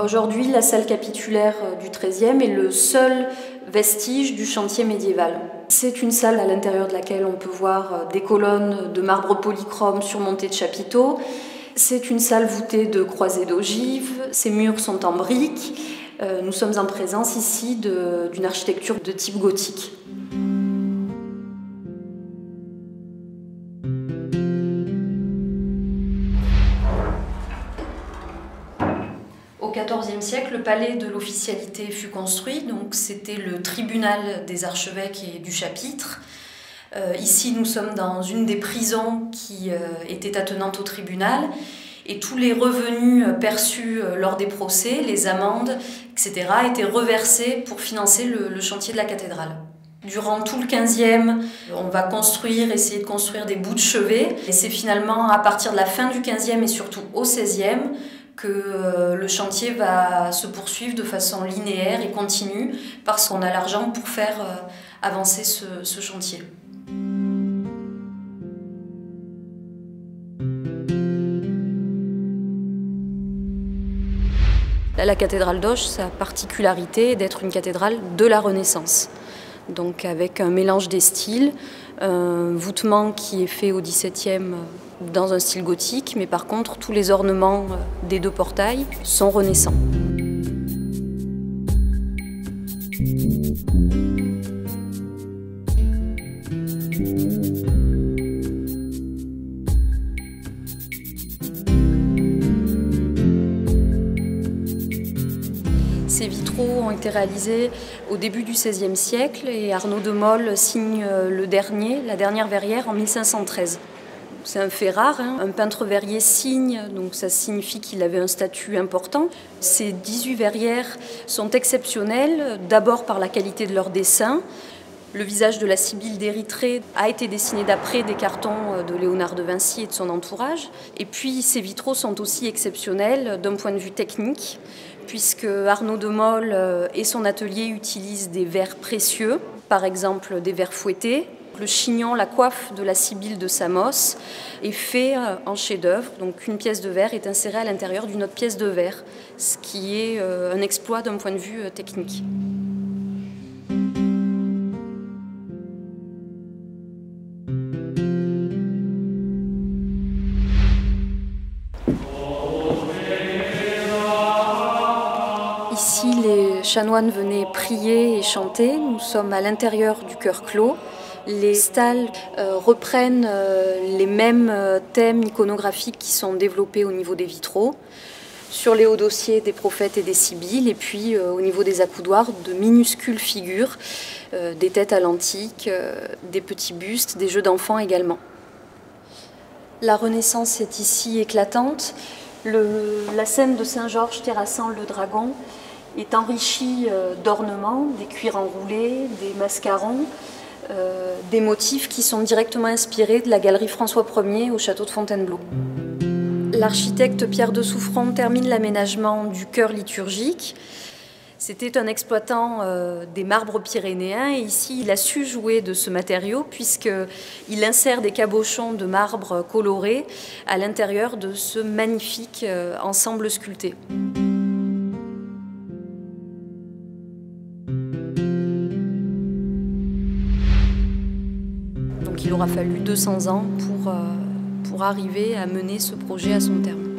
Aujourd'hui, la salle capitulaire du XIIIe est le seul vestige du chantier médiéval. C'est une salle à l'intérieur de laquelle on peut voir des colonnes de marbre polychrome surmontées de chapiteaux. C'est une salle voûtée de croisées d'ogives, ses murs sont en briques. Nous sommes en présence ici d'une architecture de type gothique. Au XIVe siècle, le palais de l'officialité fut construit, donc c'était le tribunal des archevêques et du chapitre. Ici, nous sommes dans une des prisons qui était attenante au tribunal, et tous les revenus perçus lors des procès, les amendes, etc., étaient reversés pour financer le chantier de la cathédrale. Durant tout le XVe, on va essayer de construire des bouts de chevet, et c'est finalement à partir de la fin du XVe et surtout au XVIe que le chantier va se poursuivre de façon linéaire et continue parce qu'on a l'argent pour faire avancer ce chantier. La cathédrale d'Auch, sa particularité est d'être une cathédrale de la Renaissance. Donc avec un mélange des styles, un voûtement qui est fait au XVIIe dans un style gothique, mais par contre tous les ornements des deux portails sont renaissants. Ces vitraux ont été réalisés au début du XVIe siècle et Arnaud de Mol signe la dernière verrière en 1513. C'est un fait rare, hein. Un peintre verrier signe, donc ça signifie qu'il avait un statut important. Ces 18 verrières sont exceptionnelles, d'abord par la qualité de leur dessin. Le visage de la Sibylle d'Érythrée a été dessiné d'après des cartons de Léonard de Vinci et de son entourage. Et puis ces vitraux sont aussi exceptionnels d'un point de vue technique, puisque Arnaud de Mol et son atelier utilisent des verres précieux, par exemple des verres fouettés. Le chignon, la coiffe de la Sibylle de Samos est fait en chef-d'œuvre, donc une pièce de verre est insérée à l'intérieur d'une autre pièce de verre, ce qui est un exploit d'un point de vue technique. Ici, les chanoines venaient prier et chanter. Nous sommes à l'intérieur du chœur clos. Les stalles reprennent les mêmes thèmes iconographiques qui sont développés au niveau des vitraux. Sur les hauts dossiers, des prophètes et des sibylles, et puis au niveau des accoudoirs, de minuscules figures, des têtes à l'antique, des petits bustes, des jeux d'enfants également. La Renaissance est ici éclatante. La scène de Saint-Georges terrassant le dragon est enrichie d'ornements, des cuirs enroulés, des mascarons, des motifs qui sont directement inspirés de la galerie François Ier au château de Fontainebleau. L'architecte Pierre de Souffron termine l'aménagement du chœur liturgique. C'était un exploitant des marbres pyrénéens et ici il a su jouer de ce matériau puisqu'il insère des cabochons de marbre colorés à l'intérieur de ce magnifique ensemble sculpté. Donc il aura fallu 200 ans pour arriver à mener ce projet à son terme.